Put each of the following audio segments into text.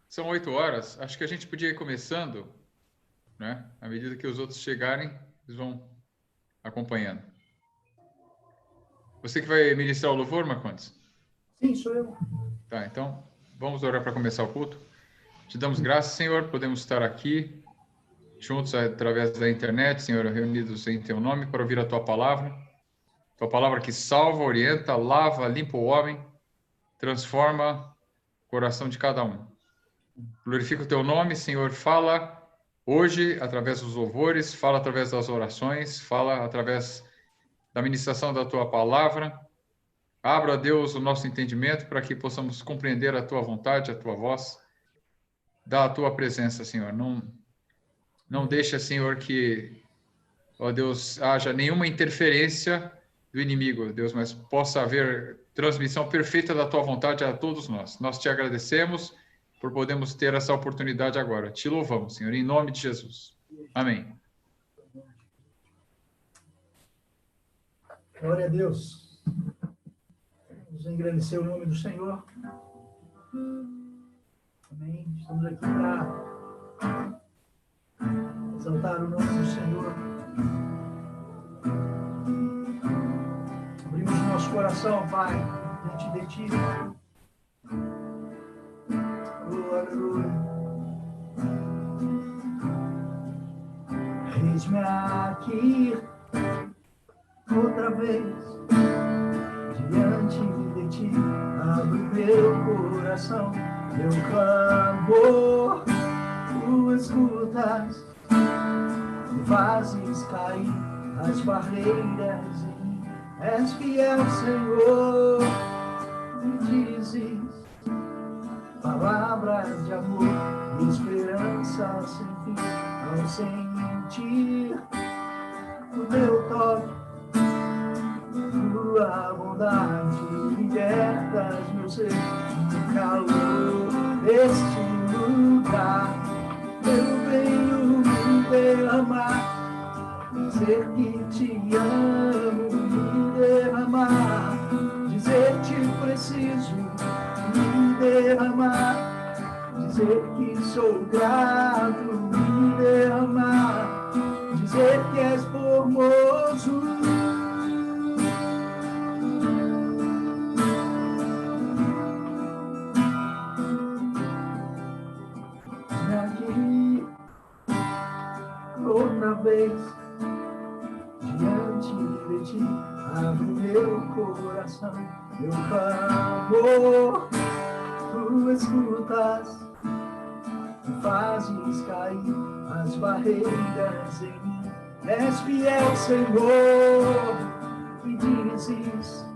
São 8 horas. Acho que a gente podia ir começando, né? À medida que os outros chegarem, eles vão acompanhando. Você que vai ministrar o louvor, Marcondes? Sim, sou eu. Tá, então vamos orar para começar o culto. Te damos graças, Senhor, podemos estar aqui juntos através da internet, Senhor, reunidos em Teu nome para ouvir a Tua palavra que salva, orienta, lava, limpa o homem, transforma o coração de cada um. Glorifica o Teu nome, Senhor, fala hoje através dos louvores, fala através das orações, fala através da ministração da Tua palavra. Abra, Deus, o nosso entendimento para que possamos compreender a Tua vontade, a Tua voz, da Tua presença, Senhor. Não deixa, Senhor, que, ó Deus, haja nenhuma interferência do inimigo, Deus, mas possa haver transmissão perfeita da Tua vontade a todos nós. Nós te agradecemos por podermos ter essa oportunidade agora. Te louvamos, Senhor, em nome de Jesus. Amém. Glória a Deus. Vamos engrandecer o nome do Senhor. Amém. Estamos aqui para exaltar o nome do Senhor. Abrimos o nosso coração, Pai, diante de Ti. Aleluia. Eis-me aqui outra vez diante de Ti. Abro meu coração, meu clamor. Tu escutas, me fazes cair as barreiras em mim. És fiel, Senhor, me dizes palavras de amor e esperança sem fim. Ao sentir o teu toque, tua bondade libertas meu ser no calor deste lugar. Eu venho me derramar, dizer que te amo, me derramar, dizer que preciso, me derramar, dizer que sou grato, me derramar, dizer que és formoso. Aqui, outra vez, diante de Ti, abro meu coração, meu clamor. Tu escutas, me fazes cair as barreiras em mim. És fiel, Senhor, me dizes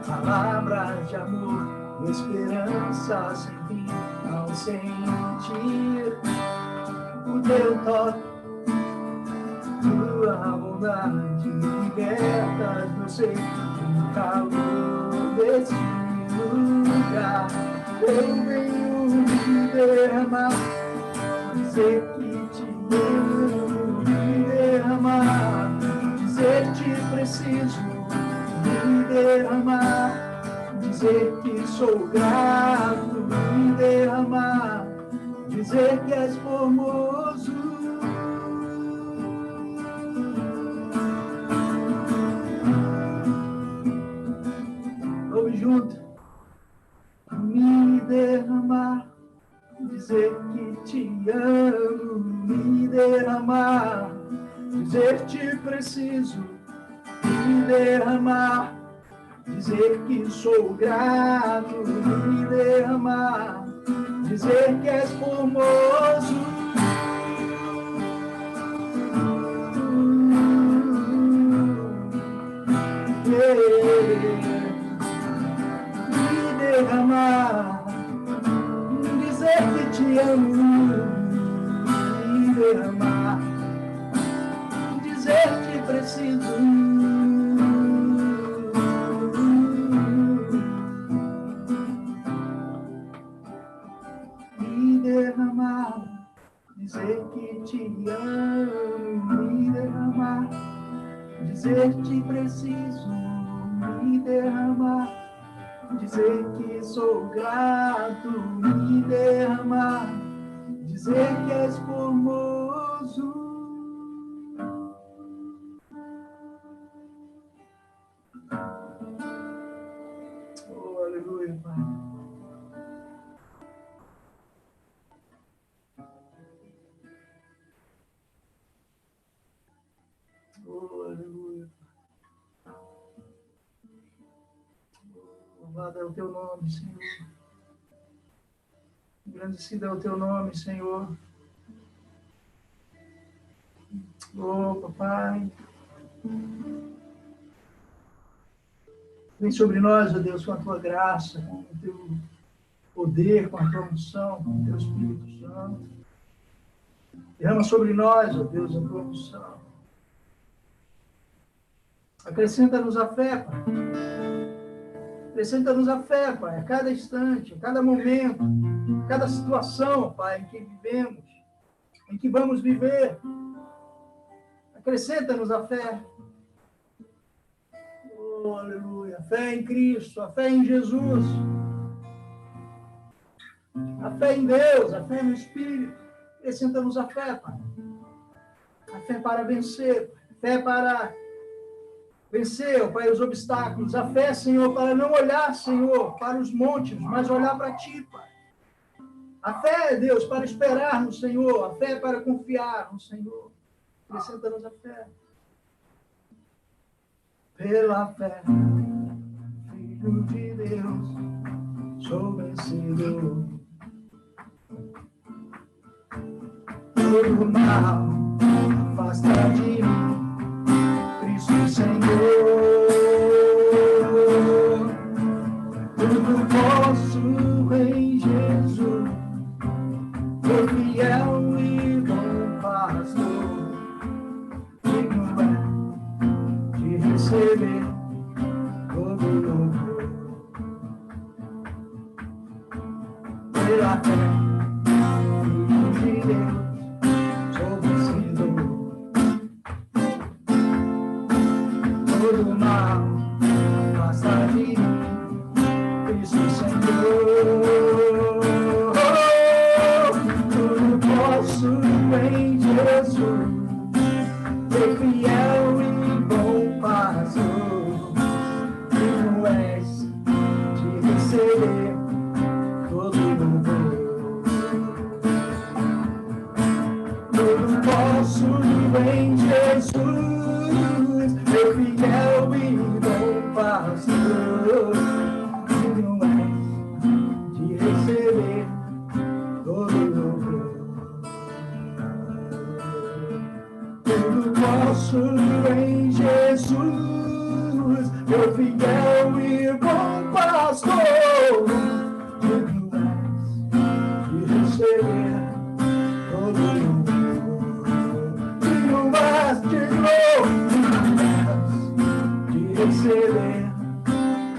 palavras de amor, esperança sem fim. Ao sentir o teu toque, tua bondade liberta meu ser no calor desse lugar. Eu venho me derramar, dizer que te amo, me derramar, dizer que preciso, me derramar, dizer que sou grato, me derramar, dizer que és formoso. Vamos junto. Me derramar, dizer que te amo, me derramar, dizer que preciso, me derramar, dizer que sou grato, me derramar, dizer que és formoso. Me derramar, dizer que te amo, me derramar, dizer que preciso. Me derramar, dizer que te amo, me derramar, somente preciso me derramar, dizer que sou grato, me derramar, dizer que és formoso. Oh, aleluia, Pai. Oh, aleluia. Louvado é o teu nome, Senhor. Engrandecido é o teu nome, Senhor. Oh, papai. Vem sobre nós, ó Deus, com a tua graça, com o teu poder, com a tua unção, com o teu Espírito Santo. Derrama sobre nós, ó Deus, a tua unção. Acrescenta-nos a fé, Pai. Acrescenta-nos a fé, Pai, a cada instante, a cada momento, a cada situação, Pai, em que vivemos, em que vamos viver. Acrescenta-nos a fé. Oh, aleluia. A fé em Cristo, a fé em Jesus. A fé em Deus, a fé no Espírito. Acrescenta-nos a fé, Pai. A fé para vencer, Pai. A fé para vencer, Pai, os obstáculos. A fé, Senhor, para não olhar, Senhor, para os montes, mas olhar para Ti, Pai. A fé, Deus, para esperar no Senhor. A fé para confiar no Senhor. Acrescenta-nos a fé. Pela fé, Filho de Deus, sou vencedor. Todo mal afasta de mim, Cristo Senhor. Tudo posso em Jesus, sou fiel e bom pastor. Digno é de receber todo louvor. Pela fé, Filho de Deus, sou vencedor. Todo mal afasta de mim, Cristo Senhor. Tudo posso em Jesus, ser fiel e bom pastor. Tu és de receber todo louvor. Tudo posso em Jesus, ser fiel e bom pastor. Tu és de receber todo louvor. Tudo posso em Jesus, meu fiel e bom pastor. Digno és de receber todo louvor. Digno és de receber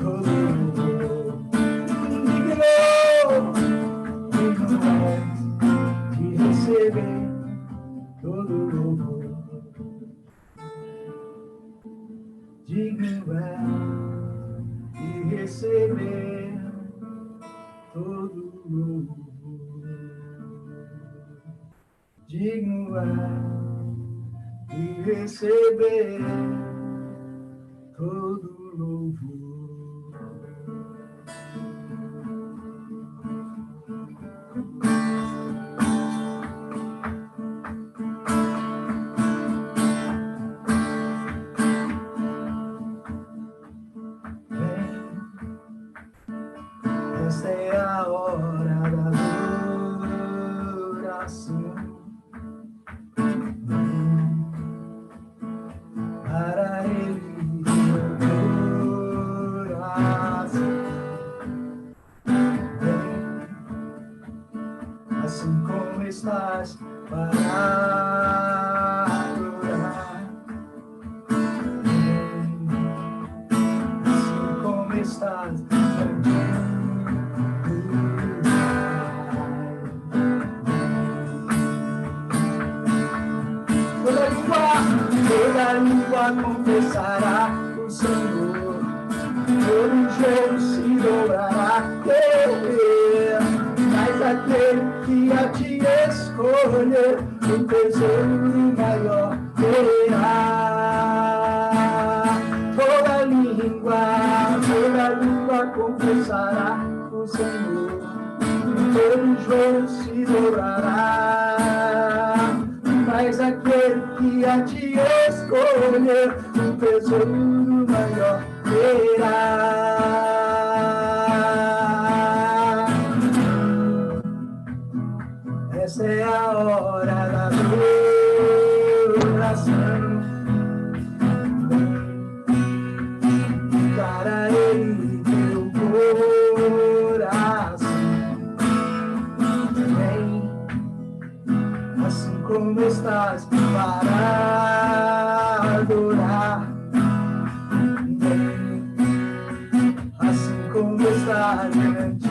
todo louvor. Digno és de receber todo louvor. Digno é de receber todo louvor. Digno é de receber todo louvor. Esta é a hora da adoração. Para Ele meu coração. Assim como estás para adorar. Assim como estás toda língua confessará confessará o Senhor, todo joelho se dobrará, mas aquele que a te escolher, um tesouro maior terá. Toda língua confessará o Senhor, todo joelho se dobrará, mas aquele que a te escolher, um tesouro maior terá. Essa é a hora da adoração, para ele teu coração. Vem, assim como estás para adorar. Vem, assim como estás diante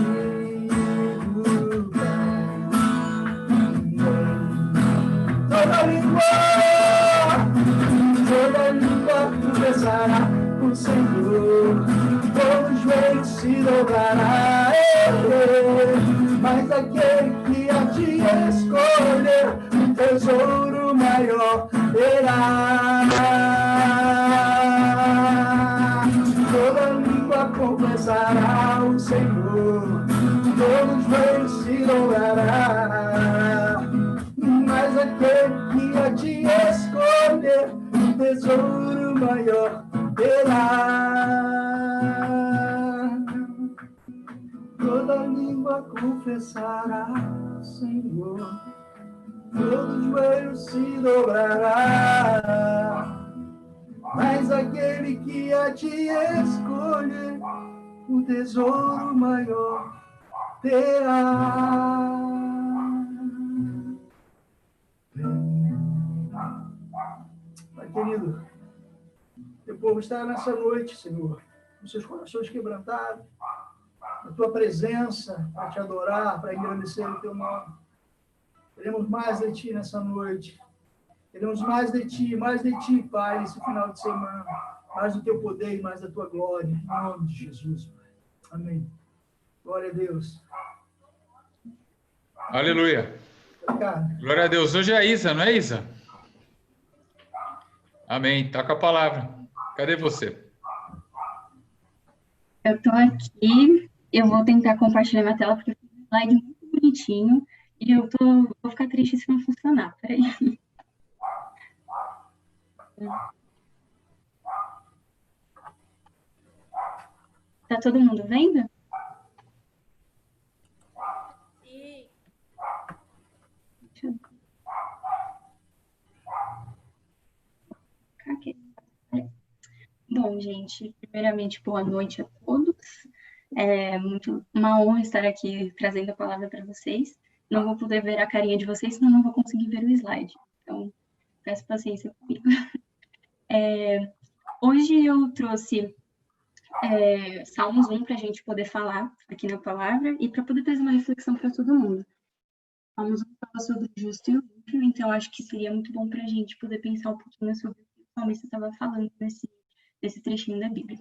do Pai. Toda língua confessará o Senhor, todo joelho se dobrará, mas aquele que a te escolher, um tesouro maior terá. Toda língua confessará o Senhor, todo joelho se dobrará, mas aquele que a te escolher, um tesouro maior terá. Toda língua confessará o Senhor, todo joelho se dobrará, mas aquele que a te escolher, um tesouro maior terá. Pai querido, teu povo está nessa noite, Senhor, com seus corações quebrantados, na tua presença, para te adorar, para engrandecer o teu nome. Queremos mais de ti nessa noite. Queremos mais de ti, Pai, nesse final de semana. Mais do teu poder e mais da tua glória. Em nome de Jesus. Amém. Glória a Deus. Aleluia. Obrigado. Glória a Deus. Hoje é a Isa, não é, Isa? Amém. Tá com a palavra. Cadê você? Eu tô aqui. Eu vou tentar compartilhar minha tela, porque fiz um slide muito bonitinho. E vou ficar triste se não funcionar. Peraí. Tá todo mundo vendo? Sim. Deixa eu... Aqui. Bom, gente, primeiramente, boa noite a todos. É uma honra estar aqui trazendo a palavra para vocês. Não vou poder ver a carinha de vocês, senão não vou conseguir ver o slide. Então, peço paciência comigo. Hoje eu trouxe Salmos 1 para a gente poder falar aqui na palavra e para poder trazer uma reflexão para todo mundo. Salmos 1 fala sobre o justo e o ímpio, então acho que seria muito bom para a gente poder pensar um pouquinho sobre o que o salmista estava falando nesse trechinho da Bíblia.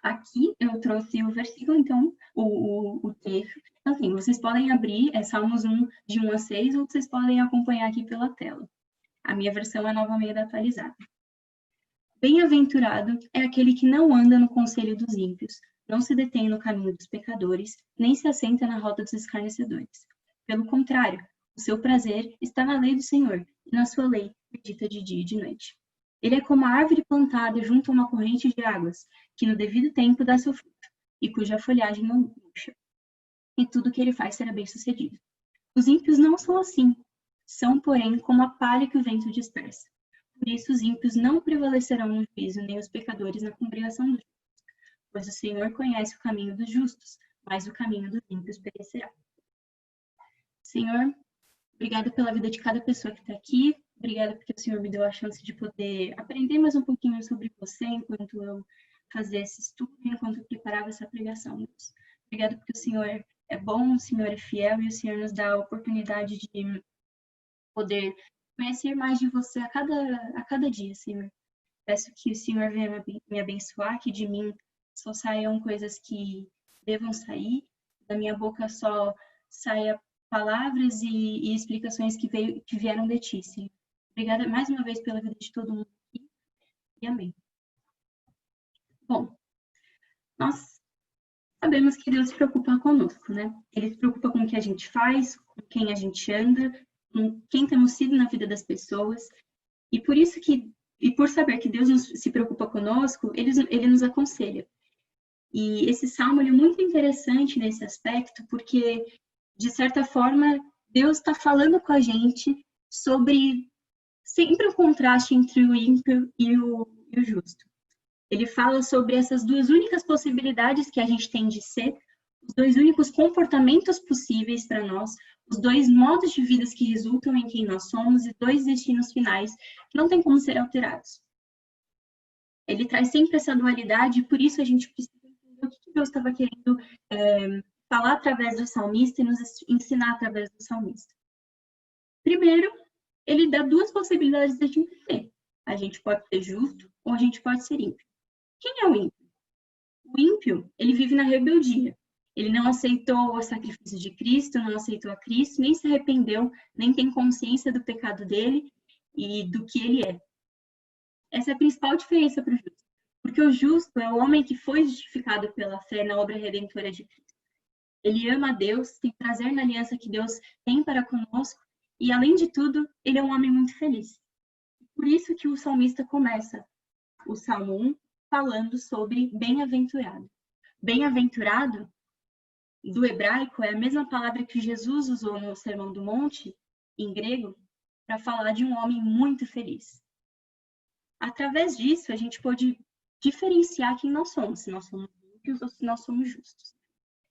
Aqui eu trouxe o versículo, então, o trecho. Então, assim, vocês podem abrir Salmos 1, de 1 a 6, ou vocês podem acompanhar aqui pela tela. A minha versão é Nova Almeida atualizada. Bem-aventurado é aquele que não anda no conselho dos ímpios, não se detém no caminho dos pecadores, nem se assenta na roda dos escarnecedores. Pelo contrário, o seu prazer está na lei do Senhor, e na sua lei medita de dia e de noite. Ele é como a árvore plantada junto a uma corrente de águas, que no devido tempo dá seu fruto, e cuja folhagem não murcha. E tudo que ele faz será bem-sucedido. Os ímpios não são assim, são, porém, como a palha que o vento dispersa. Por isso os ímpios não prevalecerão no juízo, nem os pecadores na congregação dos justos. Pois o Senhor conhece o caminho dos justos, mas o caminho dos ímpios perecerá. Senhor, obrigada pela vida de cada pessoa que está aqui. Obrigada porque o Senhor me deu a chance de poder aprender mais um pouquinho sobre você enquanto eu fazia esse estudo, enquanto eu preparava essa pregação, Deus. Obrigada porque o Senhor é bom, o Senhor é fiel e o Senhor nos dá a oportunidade de poder conhecer mais de você a cada dia, Senhor. Peço que o Senhor venha me abençoar, que de mim só saiam coisas que devam sair, da minha boca só saia palavras e explicações que vieram de ti, Senhor. Obrigada mais uma vez pela vida de todo mundo aqui, e amém. Bom, nós sabemos que Deus se preocupa conosco, né? Ele se preocupa com o que a gente faz, com quem a gente anda, com quem temos sido na vida das pessoas, e por saber que Deus se preocupa conosco, ele nos aconselha. E esse salmo é muito interessante nesse aspecto, porque, de certa forma, Deus está falando com a gente sobre sempre o contraste entre o ímpio e o justo. Ele fala sobre essas duas únicas possibilidades que a gente tem de ser, os dois únicos comportamentos possíveis para nós, os dois modos de vida que resultam em quem nós somos e dois destinos finais que não tem como ser alterados. Ele traz sempre essa dualidade e por isso a gente precisa entender o que Deus estava querendo falar através do salmista e nos ensinar através do salmista. Primeiro, ele dá duas possibilidades de a gente ser. A gente pode ser justo ou a gente pode ser ímpio. Quem é o ímpio? O ímpio, ele vive na rebeldia. Ele não aceitou o sacrifício de Cristo, não aceitou a Cristo, nem se arrependeu, nem tem consciência do pecado dele e do que ele é. Essa é a principal diferença para o justo. Porque o justo é o homem que foi justificado pela fé na obra redentora de Cristo. Ele ama a Deus, tem prazer na aliança que Deus tem para conosco e, além de tudo, ele é um homem muito feliz. Por isso que o salmista começa o Salmo 1 falando sobre bem-aventurado. Bem-aventurado, do hebraico, é a mesma palavra que Jesus usou no Sermão do Monte, em grego, para falar de um homem muito feliz. Através disso, a gente pode diferenciar quem nós somos, se nós somos ímpios ou se nós somos justos.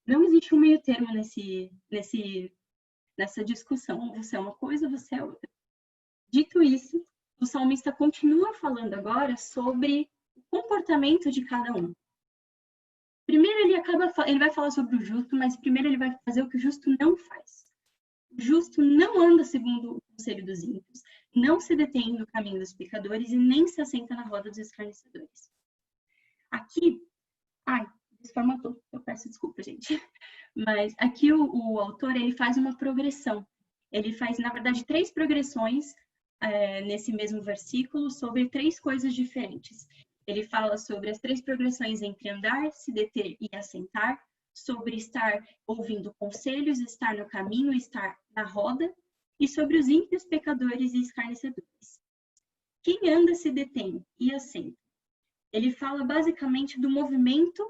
Não existe um meio termo nessa discussão. Você é uma coisa, você é outra. Dito isso, o salmista continua falando agora sobre o comportamento de cada um. Primeiro ele vai falar sobre o justo, mas primeiro ele vai fazer o que o justo não faz. O justo não anda segundo o conselho dos ímpios, não se detém no caminho dos pecadores e nem se assenta na roda dos escarnecedores. Aqui, desformatou, eu peço desculpa, gente. Mas aqui o autor, ele faz uma progressão. Ele faz, na verdade, 3 progressões nesse mesmo versículo sobre 3 coisas diferentes. Ele fala sobre as 3 progressões entre andar, se deter e assentar, sobre estar ouvindo conselhos, estar no caminho, estar na roda, e sobre os ímpios, pecadores e escarnecedores. Quem anda se detém e assenta. Ele fala basicamente do movimento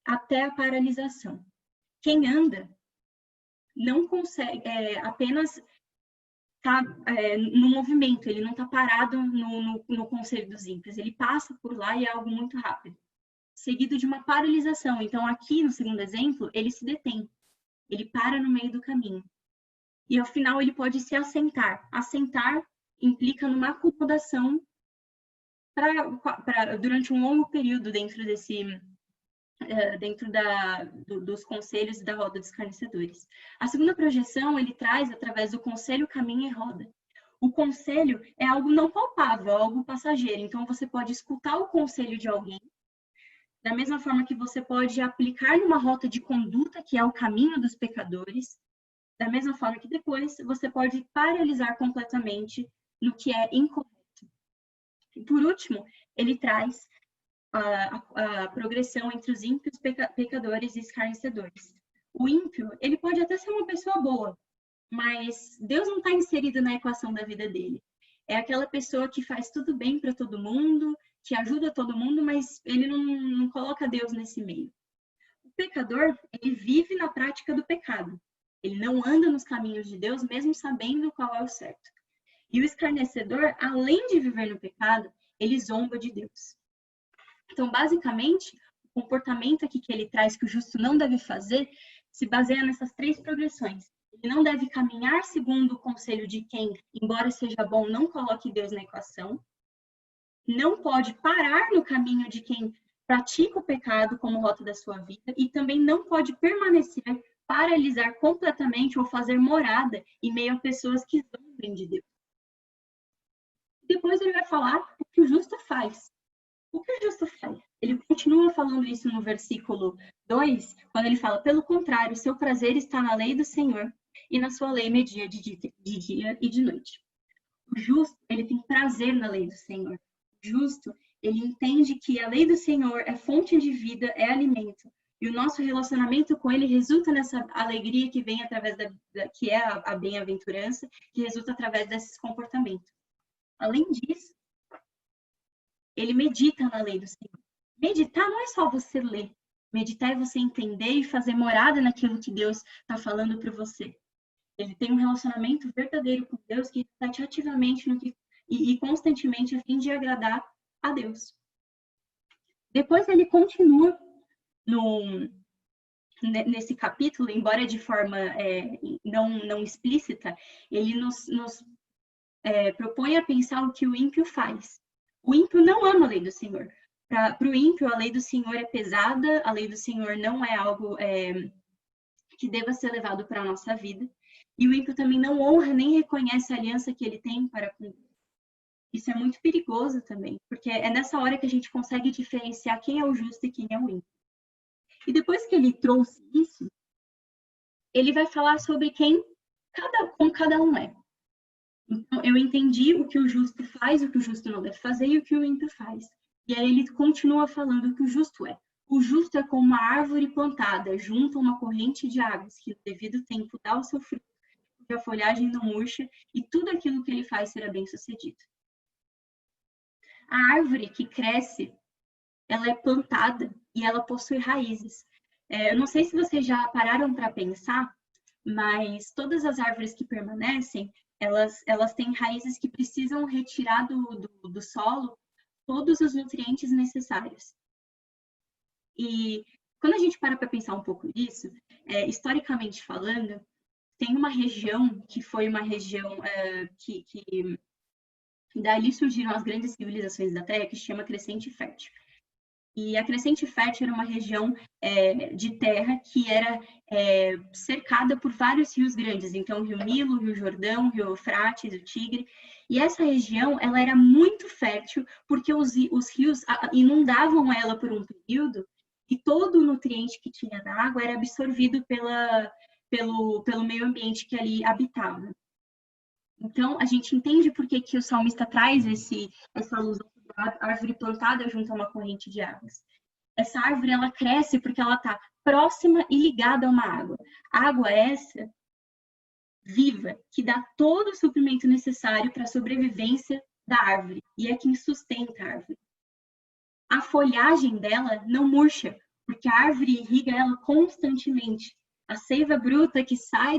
até a paralisação. Quem anda não consegue, apenas está no movimento, ele não está parado no conselho dos ímpios, ele passa por lá e é algo muito rápido, seguido de uma paralisação. Então, aqui no segundo exemplo, ele se detém, ele para no meio do caminho. E ao final ele pode se assentar. Assentar implica numa acomodação durante um longo período dentro dos conselhos e da roda dos escarnecedores. A segunda projeção ele traz através do conselho, caminho e roda. O conselho é algo não palpável, é algo passageiro. Então você pode escutar o conselho de alguém, da mesma forma que você pode aplicar numa rota de conduta, que é o caminho dos pecadores, da mesma forma que depois você pode paralisar completamente no que é incorreto. E por último, ele traz a progressão entre os ímpios, pecadores e escarnecedores. O ímpio, ele pode até ser uma pessoa boa, mas Deus não está inserido na equação da vida dele. É aquela pessoa que faz tudo bem para todo mundo, que ajuda todo mundo, mas ele não coloca Deus nesse meio. O pecador, ele vive na prática do pecado. Ele não anda nos caminhos de Deus, mesmo sabendo qual é o certo. E o escarnecedor, além de viver no pecado, ele zomba de Deus. Então, basicamente, o comportamento aqui que ele traz que o justo não deve fazer se baseia nessas 3 progressões. Ele não deve caminhar segundo o conselho de quem, embora seja bom, não coloque Deus na equação. Não pode parar no caminho de quem pratica o pecado como rota da sua vida. E também não pode permanecer, paralisar completamente ou fazer morada em meio a pessoas que zombem de Deus. Depois ele vai falar o que o justo faz. O que o justo faz? Ele continua falando isso no versículo 2, quando ele fala: pelo contrário, seu prazer está na lei do Senhor, e na sua lei media de dia e de noite. O justo, ele tem prazer na lei do Senhor. O justo, ele entende que a lei do Senhor é fonte de vida, é alimento. E o nosso relacionamento com ele resulta nessa alegria que vem através que é a bem-aventurança, que resulta através desses comportamentos. Além disso, ele medita na lei do Senhor. Meditar não é só você ler. Meditar é você entender e fazer morada naquilo que Deus está falando para você. Ele tem um relacionamento verdadeiro com Deus que reflete ativamente e constantemente a fim de agradar a Deus. Depois ele continua nesse capítulo, embora de forma não explícita, ele nos propõe a pensar o que o ímpio faz. O ímpio não ama a lei do Senhor. Para o ímpio, a lei do Senhor é pesada, a lei do Senhor não é algo que deva ser levado para a nossa vida. E o ímpio também não honra nem reconhece a aliança que ele tem para com Deus. Isso é muito perigoso também, porque é nessa hora que a gente consegue diferenciar quem é o justo e quem é o ímpio. E depois que ele trouxe isso, ele vai falar sobre como cada um é. Então, eu entendi o que o justo faz, o que o justo não deve fazer e o que o ímpio faz. E aí ele continua falando o que o justo é. O justo é como uma árvore plantada junto a uma corrente de águas, que no devido tempo dá o seu fruto, porque a folhagem não murcha, e tudo aquilo que ele faz será bem sucedido. A árvore que cresce, ela é plantada e ela possui raízes. Eu não sei se vocês já pararam para pensar, mas todas as árvores que permanecem, elas têm raízes que precisam retirar do solo todos os nutrientes necessários. E quando a gente para pensar um pouco nisso, historicamente falando, tem uma região que foi uma região que dali surgiram as grandes civilizações da Terra, que se chama Crescente Fértil. E a Crescente Fértil era uma região de terra que era cercada por vários rios grandes. Então, o Rio Nilo, o Rio Jordão, o Rio Eufrates, o Tigre. E essa região, ela era muito fértil porque os rios inundavam ela por um período e todo o nutriente que tinha na água era absorvido pelo meio ambiente que ali habitava. Então, a gente entende por que o salmista traz essa alusão da árvore plantada junto a uma corrente de águas. Essa árvore, ela cresce porque ela está próxima e ligada a uma água. Água essa viva, que dá todo o suprimento necessário para a sobrevivência da árvore, e é quem sustenta a árvore. A folhagem dela não murcha, porque a árvore irriga ela constantemente. A seiva bruta que sai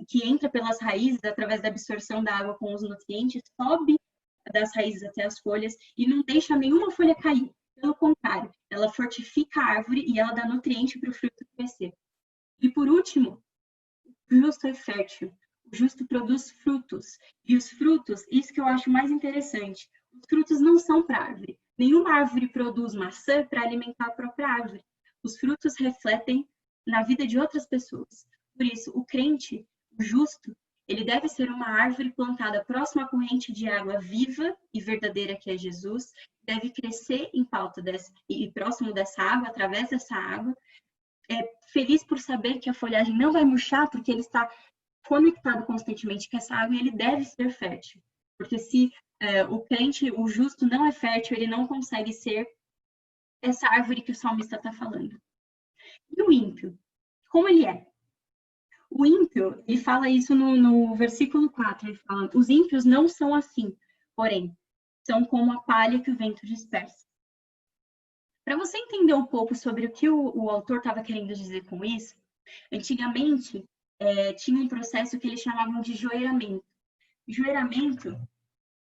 que entra pelas raízes através da absorção da água com os nutrientes, sobe das raízes até as folhas e não deixa nenhuma folha cair. Pelo contrário, ela fortifica a árvore e ela dá nutriente para o fruto crescer. E por último, o justo é fértil. O justo produz frutos. E os frutos, isso que eu acho mais interessante, os frutos não são para a árvore. Nenhuma árvore produz maçã para alimentar a própria árvore. Os frutos refletem na vida de outras pessoas. Por isso, o crente, o justo, ele deve ser uma árvore plantada próxima à corrente de água viva e verdadeira que é Jesus, deve crescer em pauta e próximo dessa água, através dessa água, feliz por saber que a folhagem não vai murchar, porque ele está conectado constantemente com essa água e ele deve ser fértil. Porque se o crente, o justo, não é fértil, ele não consegue ser essa árvore que o salmista está falando. E o ímpio? Como ele é? O ímpio, ele fala isso no versículo 4, ele fala: os ímpios não são assim, porém, são como a palha que o vento dispersa. Para você entender um pouco sobre o que o autor estava querendo dizer com isso, antigamente tinha um processo que eles chamavam de joeiramento. Joeiramento,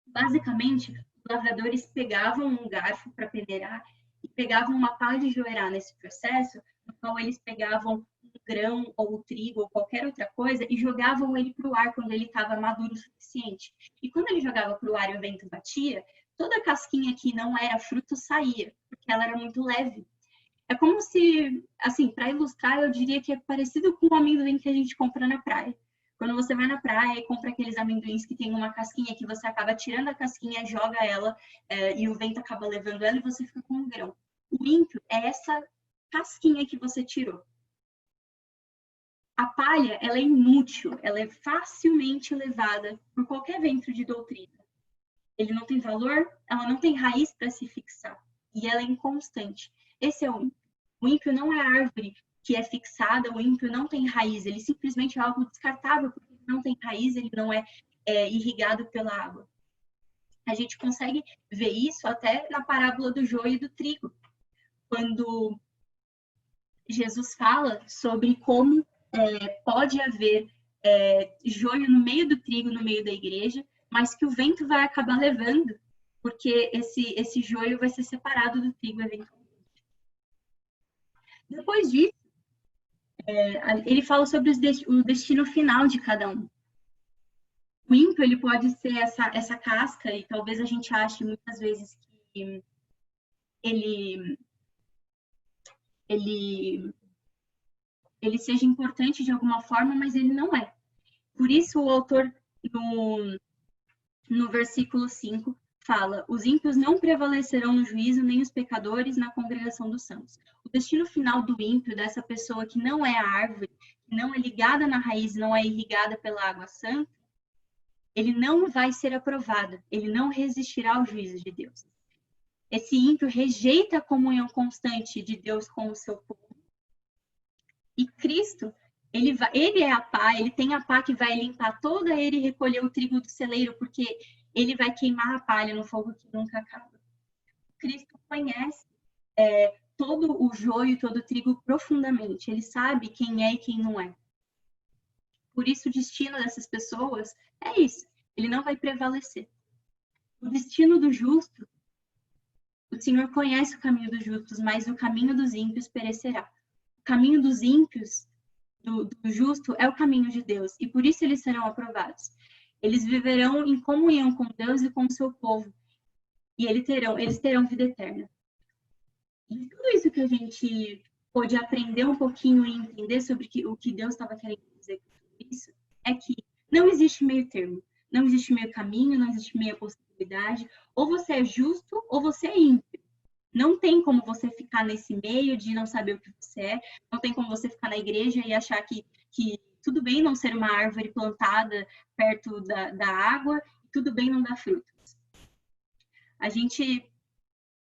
basicamente, os lavradores pegavam um garfo para peneirar e pegavam uma pá de joeirar nesse processo, no qual eles pegavam um grão ou o trigo ou qualquer outra coisa e jogavam ele para o ar quando ele estava maduro o suficiente. E quando ele jogava para o ar e o vento batia, toda a casquinha que não era fruto saía, porque ela era muito leve. É como se, assim, para ilustrar, eu diria que é parecido com o amendoim que a gente compra na praia. Quando você vai na praia e compra aqueles amendoins que tem uma casquinha que você acaba tirando a casquinha, joga ela e o vento acaba levando ela e você fica com um grão. O ímpio é essa casquinha que você tirou. A palha, ela é inútil, ela é facilmente levada por qualquer vento de doutrina. Ele não tem valor, ela não tem raiz para se fixar. E ela é inconstante. Esse é o ímpio. O ímpio não é a árvore que é fixada, o ímpio não tem raiz, ele simplesmente é algo descartável, porque ele não tem raiz, ele não é irrigado pela água. A gente consegue ver isso até na parábola do joio e do trigo, quando Jesus fala sobre como pode haver joio no meio do trigo, no meio da igreja, mas que o vento vai acabar levando, porque esse joio vai ser separado do trigo eventualmente. Depois disso, ele fala sobre o destino final de cada um. O ímpio, ele pode ser essa casca, e talvez a gente ache muitas vezes que ele seja importante de alguma forma, mas ele não é. Por isso o autor, no versículo 5, fala: os ímpios não prevalecerão no juízo, nem os pecadores na congregação dos santos. O destino final do ímpio, dessa pessoa que não é a árvore, que não é ligada na raiz, não é irrigada pela água santa, ele não vai ser aprovado, ele não resistirá ao juízo de Deus. Esse ímpio rejeita a comunhão constante de Deus com o seu povo. E Cristo, ele é a pá, ele tem a pá que vai limpar toda ele e recolher o trigo do celeiro, porque ele vai queimar a palha no fogo que nunca acaba. Cristo conhece todo o joio, todo o trigo profundamente. Ele sabe quem é e quem não é. Por isso, o destino dessas pessoas é isso. Ele não vai prevalecer. O destino do justo, o Senhor conhece o caminho dos justos, mas o caminho dos ímpios perecerá. O caminho dos ímpios, do justo, é o caminho de Deus, e por isso eles serão aprovados. Eles viverão em comunhão com Deus e com o seu povo, e eles terão vida eterna. E tudo isso que a gente pôde aprender um pouquinho e entender sobre o que Deus estava querendo dizer com isso, é que não existe meio termo, não existe meio caminho, não existe meia possibilidade. Ou você é justo, ou você é ímpio. Não tem como você ficar nesse meio de não saber o que você é, não tem como você ficar na igreja e achar que tudo bem não ser uma árvore plantada perto da água, tudo bem não dar frutos. A gente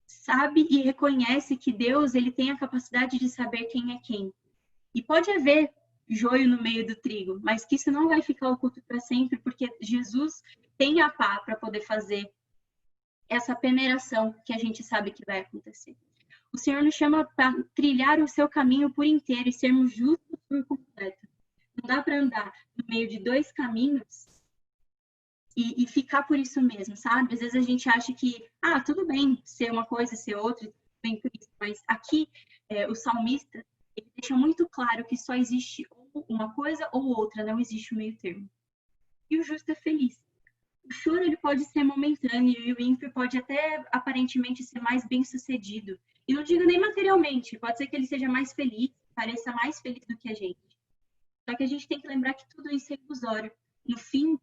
sabe e reconhece que Deus, ele tem a capacidade de saber quem é quem. E pode haver joio no meio do trigo, mas que isso não vai ficar oculto para sempre, porque Jesus tem a pá para poder fazer essa peneiração que a gente sabe que vai acontecer. O Senhor nos chama para trilhar o seu caminho por inteiro e sermos justos por completo. Não dá para andar no meio de dois caminhos e ficar por isso mesmo, sabe? Às vezes a gente acha que, tudo bem ser uma coisa, ser outra, tudo bem por isso. Mas aqui, o salmista, ele deixa muito claro que só existe uma coisa ou outra, não existe o meio termo. E o justo é feliz. O choro, ele pode ser momentâneo e o ímpio pode até aparentemente ser mais bem sucedido. E não digo nem materialmente, pode ser que ele seja mais feliz, pareça mais feliz do que a gente. Só que a gente tem que lembrar que tudo isso é ilusório. No fim,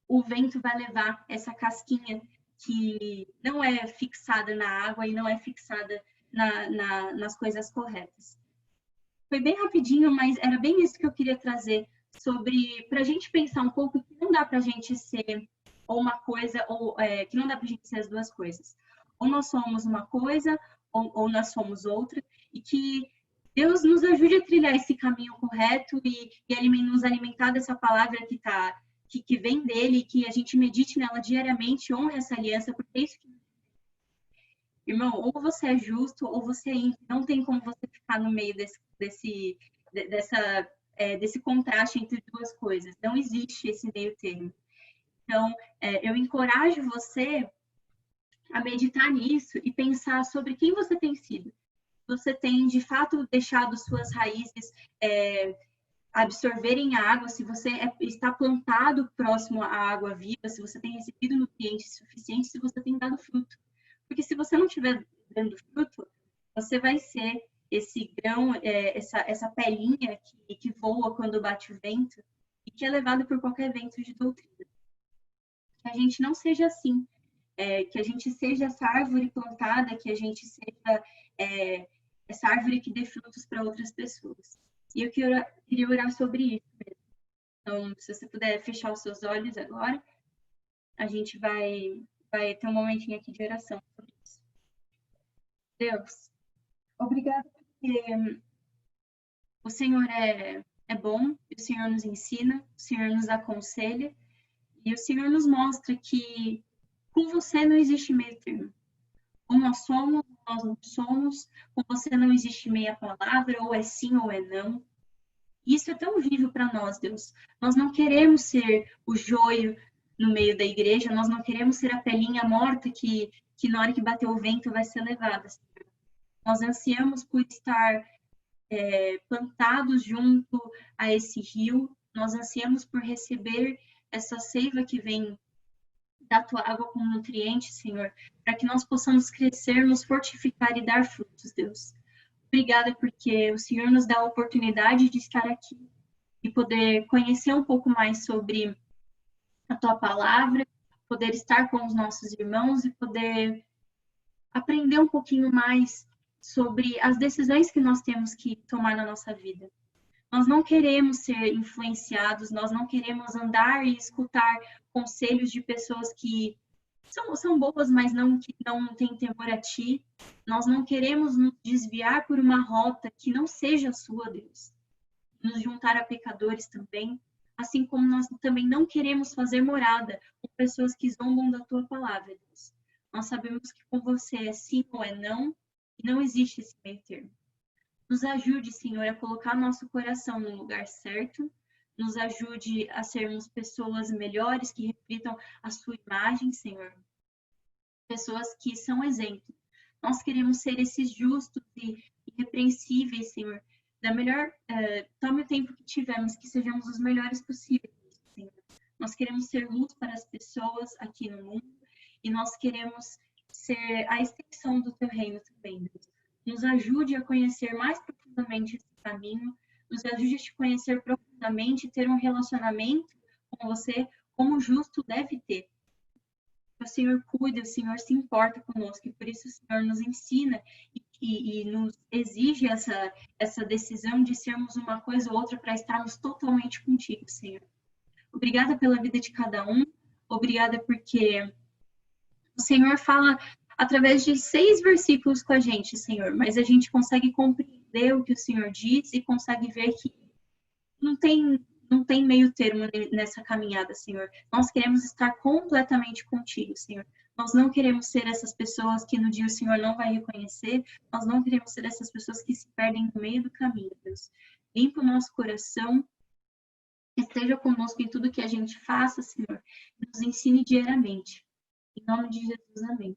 o vento vai levar essa casquinha que não é fixada na água e não é fixada nas coisas corretas. Foi bem rapidinho, mas era bem isso que eu queria trazer sobre, para a gente pensar um pouco que não dá para a gente ser ou uma coisa, ou que não dá para a gente ser as duas coisas. Ou nós somos uma coisa, ou nós somos outra, e que Deus nos ajude a trilhar esse caminho correto e nos alimentar dessa palavra que vem dele, que a gente medite nela diariamente, honre essa aliança, porque é isso que... Irmão, ou você é justo, ou você é ímpio. Não tem como você ficar no meio desse contraste entre duas coisas. Não existe esse meio termo. Então, eu encorajo você a meditar nisso e pensar sobre quem você tem sido. Você tem, de fato, deixado suas raízes absorverem a água, se você está plantado próximo à água viva, se você tem recebido nutrientes suficientes, se você tem dado fruto. Porque se você não estiver dando fruto, você vai ser esse grão, essa pelinha que voa quando bate o vento, e que é levado por qualquer vento de doutrina. Que a gente não seja assim, que a gente seja essa árvore plantada, que a gente seja essa árvore que dê frutos para outras pessoas. E eu queria orar sobre isso mesmo. Então, se você puder fechar os seus olhos agora, a gente vai ter um momentinho aqui de oração sobre isso. Deus, obrigada porque o Senhor é bom, o Senhor nos ensina, o Senhor nos aconselha e o Senhor nos mostra que com você não existe meio termo. Ou nós somos, ou nós não somos, com você não existe meia palavra, ou é sim ou é não. Isso é tão vivo para nós, Deus. Nós não queremos ser o joio no meio da igreja, nós não queremos ser a pelinha morta que na hora que bater o vento vai ser levada. Nós ansiamos por estar plantados junto a esse rio, nós ansiamos por receber essa seiva que vem da tua água com nutrientes, Senhor, para que nós possamos crescer, nos fortificar e dar frutos, Deus. Obrigada porque o Senhor nos dá a oportunidade de estar aqui e poder conhecer um pouco mais sobre a tua palavra, poder estar com os nossos irmãos e poder aprender um pouquinho mais sobre as decisões que nós temos que tomar na nossa vida. Nós não queremos ser influenciados, nós não queremos andar e escutar conselhos de pessoas que são boas, mas que não têm temor a ti. Nós não queremos nos desviar por uma rota que não seja a sua, Deus. Nos juntar a pecadores também, assim como nós também não queremos fazer morada com pessoas que zombam da tua palavra, Deus. Nós sabemos que com você é sim ou é não, e não existe esse meio termo. Nos ajude, Senhor, a colocar nosso coração no lugar certo, nos ajude a sermos pessoas melhores, que reflitam a sua imagem, Senhor. Pessoas que são exemplo. Nós queremos ser esses justos e irrepreensíveis, Senhor. Tome o tempo que tivermos, que sejamos os melhores possíveis, Senhor. Nós queremos ser luz para as pessoas aqui no mundo e nós queremos ser a extensão do teu reino também, Deus. Nos ajude a conhecer mais profundamente esse caminho, nos ajude a te conhecer profundamente, ter um relacionamento com você como justo deve ter. O Senhor cuida, o Senhor se importa conosco, e por isso o Senhor nos ensina e nos exige essa decisão de sermos uma coisa ou outra para estarmos totalmente contigo, Senhor. Obrigada pela vida de cada um, obrigada porque o Senhor fala através de 6 versículos com a gente, Senhor, mas a gente consegue compreender o que o Senhor diz e consegue ver que não tem meio termo nessa caminhada, Senhor. Nós queremos estar completamente contigo, Senhor. Nós não queremos ser essas pessoas que no dia o Senhor não vai reconhecer, nós não queremos ser essas pessoas que se perdem no meio do caminho, Deus. Limpa o nosso coração, esteja conosco em tudo que a gente faça, Senhor, e nos ensine diariamente. Em nome de Jesus, amém.